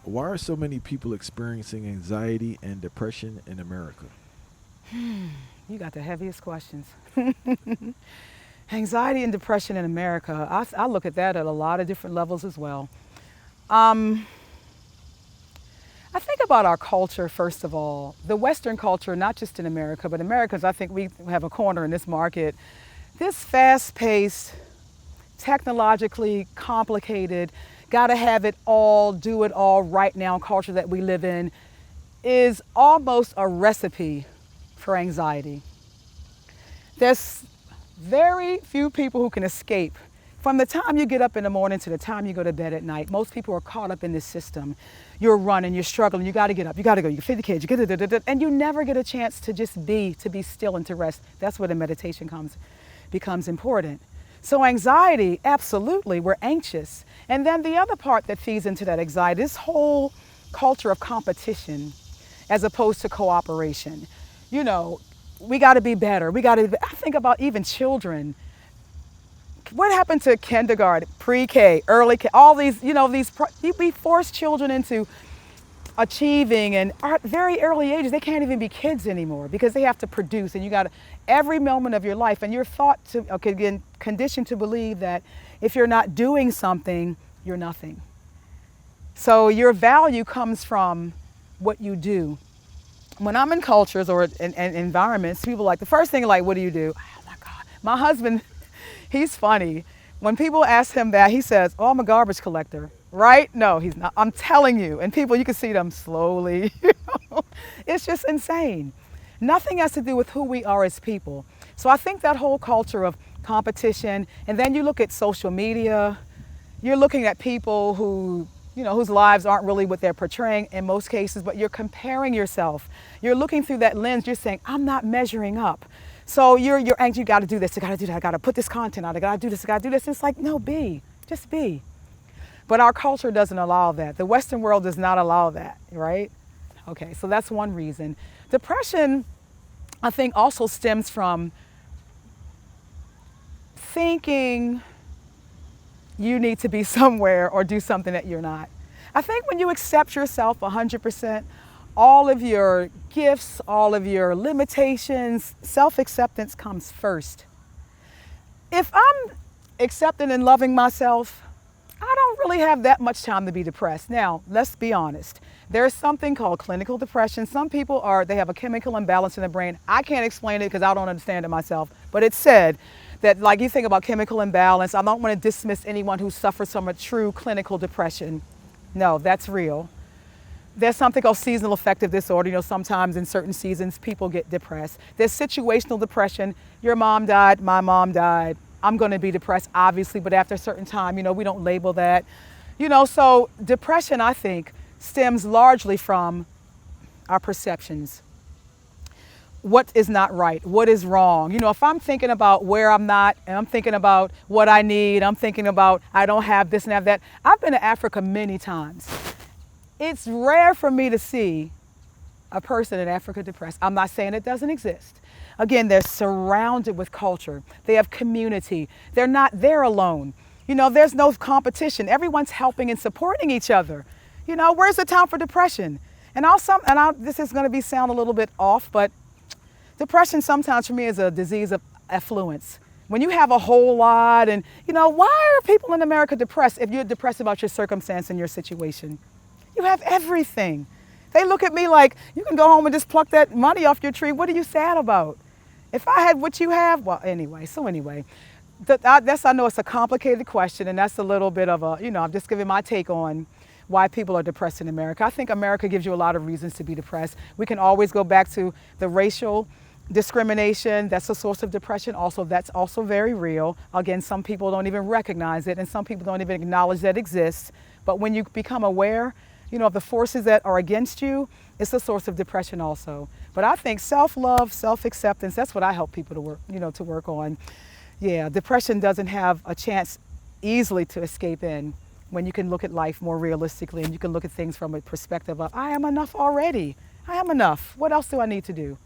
Why are so many people experiencing anxiety and depression in America? You got the heaviest questions. Anxiety and depression in America. I look at that at a lot of different levels as well. Um, I think about our culture, first of all. The Western culture, not just in America, but Americans, I think we have a corner in this market. This fast paced, technologically complicated, gotta have it all, do it all right now culture that we live in is almost a recipe for anxiety. There's very few people who can escape. From the time you get up in the morning to the time you go to bed at night, most people are caught up in this system. You're running, you're struggling, you got to get up, you got to go, you feed the kids, you get it, and you never get a chance to just be, to be still and to rest. That's where the meditation becomes important. So anxiety, absolutely, we're anxious. And then the other part that feeds into that anxiety, this whole culture of competition as opposed to cooperation. You know, we got to be better. I think about even children. What happened to kindergarten, pre-K, early K, all these, we force children into achieving and at very early ages, they can't even be kids anymore because they have to produce and you got every moment of your life and you're again, conditioned to believe that if you're not doing something, you're nothing. So your value comes from what you do. When I'm in cultures or in environments, people like, the first thing like, what do you do? Oh my God. My husband, he's funny. When people ask him that, he says, oh, I'm a garbage collector, right? No, he's not. I'm telling you. And people, you can see them slowly. It's just insane. Nothing has to do with who we are as people. So I think that whole culture of competition, and then you look at social media, you're looking at people who, whose lives aren't really what they're portraying in most cases, but you're comparing yourself. You're looking through that lens, you're saying, I'm not measuring up. So you're anxious, you gotta do this, you gotta do that, I gotta put this content out, I gotta do this, I gotta do this. It's like, no, just be. But our culture doesn't allow that. The Western world does not allow that, right? Okay, so that's one reason. Depression, I think, also stems from thinking you need to be somewhere or do something that you're not. I think when you accept yourself 100%, all of your gifts, all of your limitations, self-acceptance comes first. If I'm accepting and loving myself, I don't really have that much time to be depressed. Now, let's be honest. There's something called clinical depression. Some people they have a chemical imbalance in the brain. I can't explain it because I don't understand it myself, but it's said that, like, you think about chemical imbalance, I don't want to dismiss anyone who suffers from a true clinical depression. No, that's real. There's something called seasonal affective disorder. Sometimes in certain seasons people get depressed. There's situational depression. Your mom died, my mom died. I'm going to be depressed, obviously, but after a certain time, we don't label that. So depression, I think, stems largely from our perceptions. What is not right? What is wrong? If I'm thinking about where I'm not, and I'm thinking about what I need, I'm thinking about I don't have this and have that. I've been to Africa many times. It's rare for me to see a person in Africa depressed. I'm not saying it doesn't exist. Again, they're surrounded with culture. They have community. They're not there alone. There's no competition. Everyone's helping and supporting each other. Where's the time for depression? This is going to sound a little bit off, but depression sometimes for me is a disease of affluence. When you have a whole lot and, why are people in America depressed if you're depressed about your circumstance and your situation? You have everything. They look at me like, you can go home and just pluck that money off your tree. What are you sad about? If I had what you have, well, anyway, I know it's a complicated question, and that's a little bit of I'm just giving my take on why people are depressed in America. I think America gives you a lot of reasons to be depressed. We can always go back to the racial discrimination. That's a source of depression. That's also very real. Again, some people don't even recognize it, and some people don't even acknowledge that it exists. But when you become aware, of the forces that are against you, it's a source of depression also. But I think self-love, self-acceptance, that's what I help people to work on. Yeah, depression doesn't have a chance easily to escape in when you can look at life more realistically and you can look at things from a perspective of, I am enough already. I am enough. What else do I need to do?